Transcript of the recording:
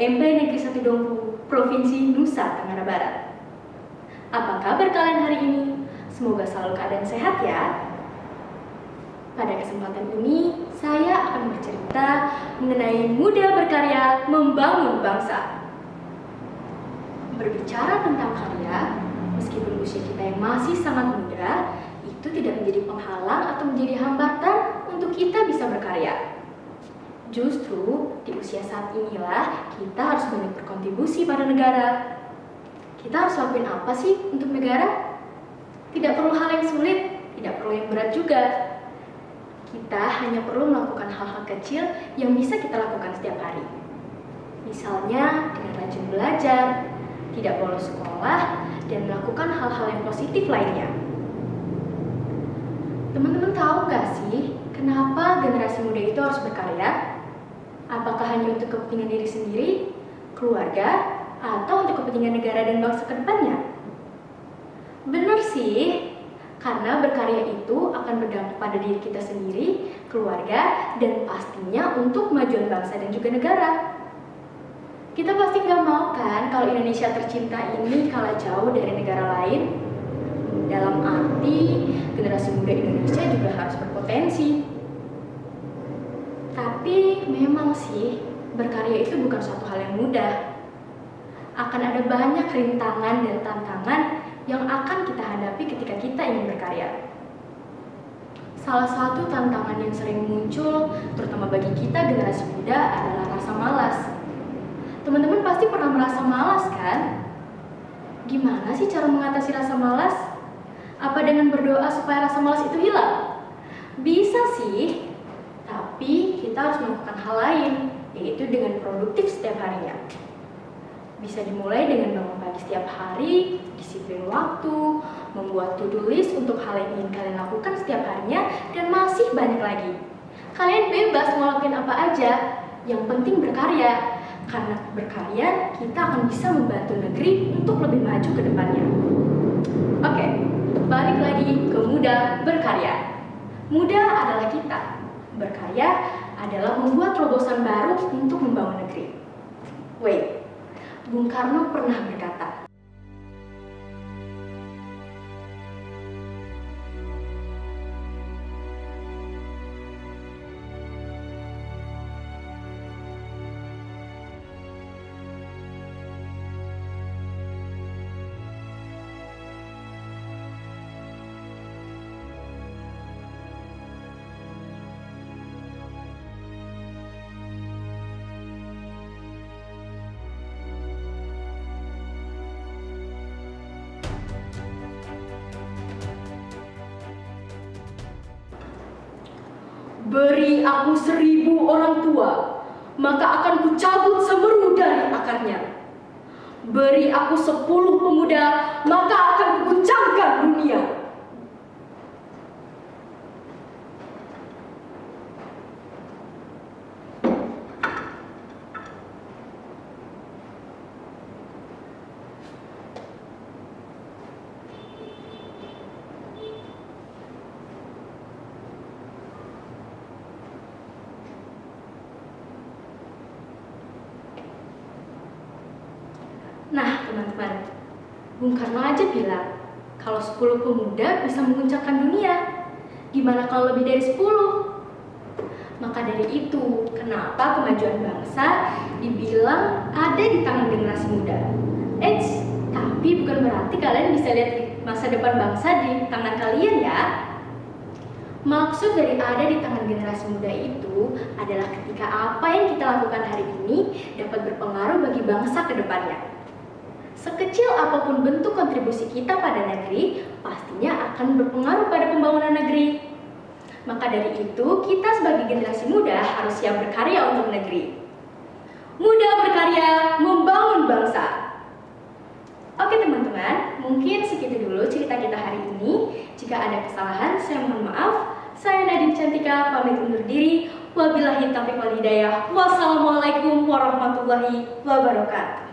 SMP Negeri 1 Dompu, Provinsi Nusa Tenggara Barat. Apa kabar kalian hari ini? Semoga selalu keadaan sehat ya. Pada kesempatan ini, saya akan bercerita mengenai muda berkarya membangun bangsa. Berbicara tentang karya, meskipun usia kita yang masih sangat muda, itu tidak menjadi penghalang atau menjadi hambatan untuk kita bisa berkarya. Justru di usia saat inilah kita harus banyak berkontribusi pada negara. Kita harus lakuin apa sih untuk negara? Tidak perlu hal yang sulit, tidak perlu yang berat juga. Kita hanya perlu melakukan hal-hal kecil yang bisa kita lakukan setiap hari. Misalnya dengan rajin belajar, tidak bolos sekolah, dan melakukan hal-hal yang positif lainnya. Teman-teman tahu gak sih kenapa generasi muda itu harus berkarya? Apakah hanya untuk kepentingan diri sendiri, keluarga, atau untuk kepentingan negara dan bangsa ke depannya? Benar sih, karena berkarya itu akan berdampak pada diri kita sendiri, keluarga, dan pastinya untuk kemajuan bangsa dan juga negara. Kita pasti nggak mau kan kalau Indonesia tercinta ini kalah jauh dari negara lain? Dalam arti, generasi muda Indonesia juga harus berpotensi. Tapi memang sih, berkarya itu bukan suatu hal yang mudah. Akan ada banyak rintangan dan tantangan yang akan kita hadapi ketika kita ingin berkarya. Salah satu tantangan yang sering muncul, terutama bagi kita generasi muda, adalah rasa malas. Teman-teman pasti pernah merasa malas kan? Gimana sih cara mengatasi rasa malas? Apa dengan berdoa supaya rasa malas itu hilang? Bisa sih, tapi kita harus melakukan hal lain, yaitu dengan produktif setiap harinya. Bisa dimulai dengan bangun pagi setiap hari, disiplin waktu, membuat to-do list untuk hal yang ingin kalian lakukan setiap harinya, dan masih banyak lagi. Kalian bebas ngelakuin apa aja, yang penting berkarya. Karena berkarya, kita akan bisa membantu negeri untuk lebih maju ke depannya. Oke, balik lagi ke muda berkarya. Muda adalah kita. Berkarya adalah membuat terobosan baru untuk membangun negeri. Wait, Bung Karno pernah berkata, "Beri aku 1000 orang tua, maka akan kucabut semeru dari akarnya. Beri aku 10 pemuda, maka akan kuguncangkan dunia." Nah, teman-teman, Bung Karno aja bilang kalau 10 pemuda bisa mengguncangkan dunia. Gimana kalau lebih dari 10? Maka dari itu, kenapa kemajuan bangsa dibilang ada di tangan generasi muda? Tapi bukan berarti kalian bisa lihat masa depan bangsa di tangan kalian ya. Maksud dari ada di tangan generasi muda itu adalah ketika apa yang kita lakukan hari ini dapat berpengaruh bagi bangsa ke depannya. Sekecil apapun bentuk kontribusi kita pada negeri, pastinya akan berpengaruh pada pembangunan negeri. Maka dari itu, kita sebagai generasi muda harus siap berkarya untuk negeri. Muda berkarya, membangun bangsa. Oke teman-teman, mungkin segitu dulu cerita kita hari ini. Jika ada kesalahan, saya mohon maaf. Saya Nadine Cantika, pamit undur diri. Wabillahi taufiq wal hidayah. Wassalamualaikum warahmatullahi wabarakatuh.